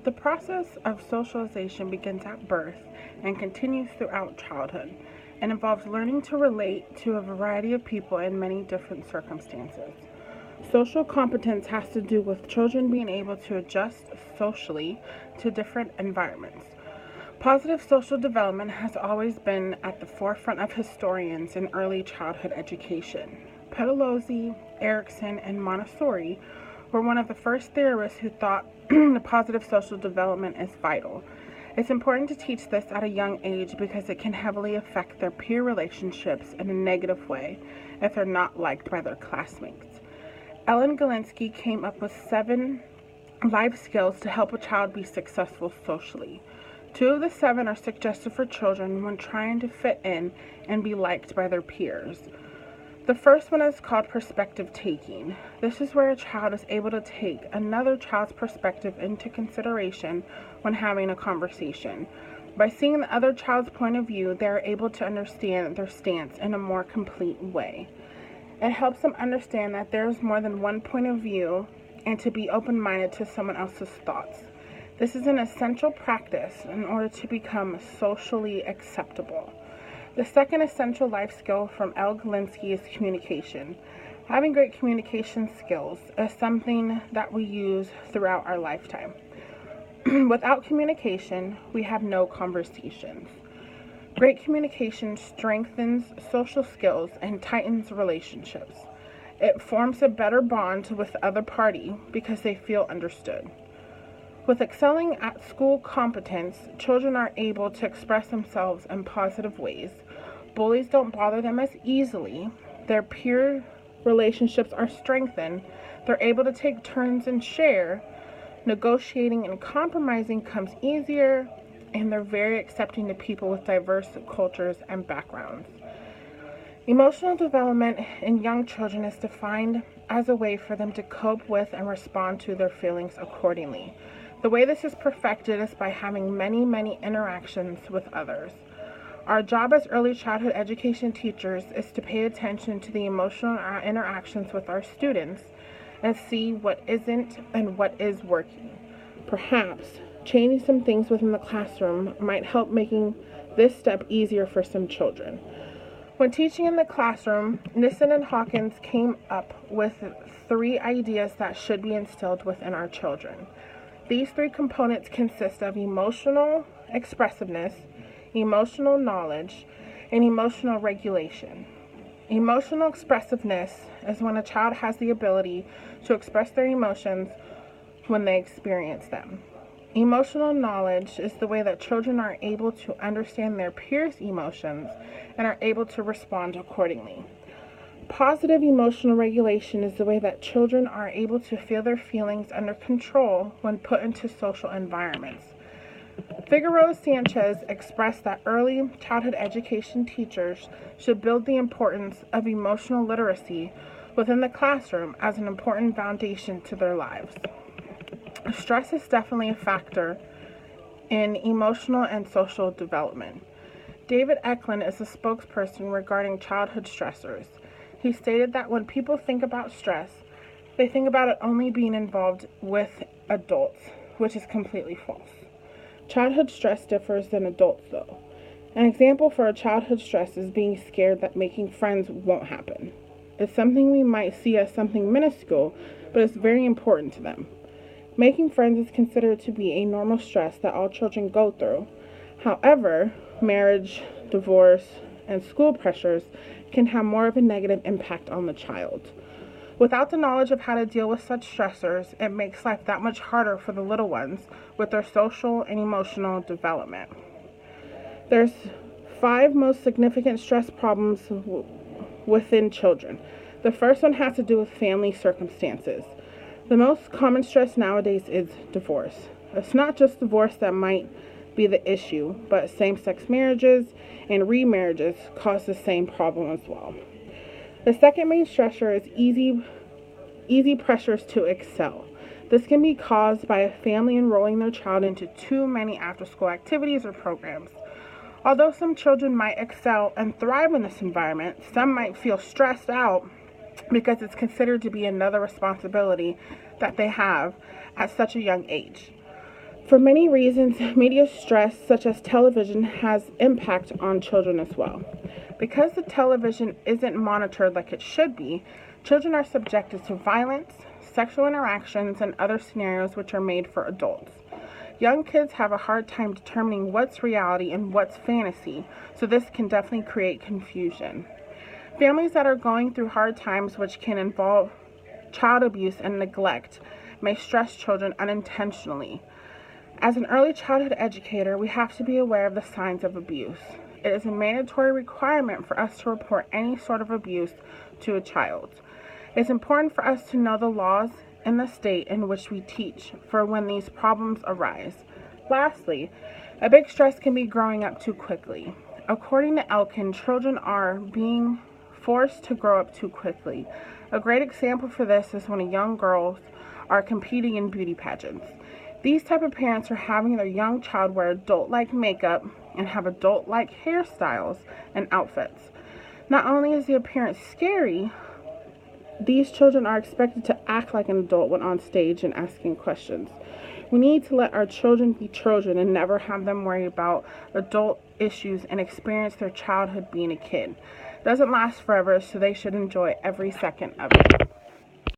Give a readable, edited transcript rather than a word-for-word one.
The process of socialization begins at birth and continues throughout childhood and involves learning to relate to a variety of people in many different circumstances. Social competence has to do with children being able to adjust socially to different environments. Positive social development has always been at the forefront of historians in early childhood education. Pedalozzi, Erickson, and Montessori were one of the first theorists who thought the positive social development is vital. It's important to teach this at a young age because it can heavily affect their peer relationships in a negative way if they're not liked by their classmates. Ellen Galinsky came up with 7 life skills to help a child be successful socially. 2 of the 7 are suggested for children when trying to fit in and be liked by their peers. The first one is called perspective taking. This is where a child is able to take another child's perspective into consideration when having a conversation. By seeing the other child's point of view, they are able to understand their stance in a more complete way. It helps them understand that there is more than one point of view and to be open-minded to someone else's thoughts. This is an essential practice in order to become socially acceptable. The second essential life skill from L. Galinsky is communication. Having great communication skills is something that we use throughout our lifetime. Without communication, we have no conversations. Great communication strengthens social skills and tightens relationships. It forms a better bond with the other party because they feel understood. With excelling at school competence, children are able to express themselves in positive ways. Bullies don't bother them as easily. Their peer relationships are strengthened. They're able to take turns and share. Negotiating and compromising comes easier, and they're very accepting to people with diverse cultures and backgrounds. Emotional development in young children is defined as a way for them to cope with and respond to their feelings accordingly. The way this is perfected is by having many interactions with others. Our job as early childhood education teachers is to pay attention to the emotional interactions with our students and see what isn't and what is working. Perhaps changing some things within the classroom might help making this step easier for some children. When teaching in the classroom, Nissen and Hawkins came up with 3 ideas that should be instilled within our children. These 3 components consist of emotional expressiveness, emotional knowledge, and emotional regulation. Emotional expressiveness is when a child has the ability to express their emotions when they experience them. Emotional knowledge is the way that children are able to understand their peers' emotions and are able to respond accordingly. Positive emotional regulation is the way that children are able to feel their feelings under control when put into social environments. Figueroa Sanchez expressed that early childhood education teachers should build the importance of emotional literacy within the classroom as an important foundation to their lives. Stress is definitely a factor in emotional and social development. David Eklund is a spokesperson regarding childhood stressors. He stated that when people think about stress, they think about it only being involved with adults, which is completely false. Childhood stress differs than adults, though. An example for a childhood stress is being scared that making friends won't happen. It's something we might see as something minuscule, but it's very important to them. Making friends is considered to be a normal stress that all children go through. However, marriage, divorce, and school pressures can have more of a negative impact on the child. Without the knowledge of how to deal with such stressors, it makes life that much harder for the little ones with their social and emotional development. There's 5 most significant stress problems within children. The first one has to do with family circumstances. The most common stress nowadays is divorce. It's not just divorce that might be the issue, but same-sex marriages and remarriages cause the same problem as well. The second main stressor is easy pressures to excel. This can be caused by a family enrolling their child into too many after-school activities or programs. Although some children might excel and thrive in this environment, some might feel stressed out because it's considered to be another responsibility that they have at such a young age. For many reasons, media stress, such as television, has impact on children as well. Because the television isn't monitored like it should be, children are subjected to violence, sexual interactions, and other scenarios which are made for adults. Young kids have a hard time determining what's reality and what's fantasy, so this can definitely create confusion. Families that are going through hard times, which can involve child abuse and neglect, may stress children unintentionally. As an early childhood educator, we have to be aware of the signs of abuse. It is a mandatory requirement for us to report any sort of abuse to a child. It's important for us to know the laws in the state in which we teach for when these problems arise. Lastly, a big stress can be growing up too quickly. According to Elkin, children are being forced to grow up too quickly. A great example for this is when young girls are competing in beauty pageants. These type of parents are having their young child wear adult-like makeup and have adult-like hairstyles and outfits. Not only is the appearance scary, these children are expected to act like an adult when on stage and asking questions. We need to let our children be children and never have them worry about adult issues and experience their childhood being a kid. It doesn't last forever, so they should enjoy every second of it.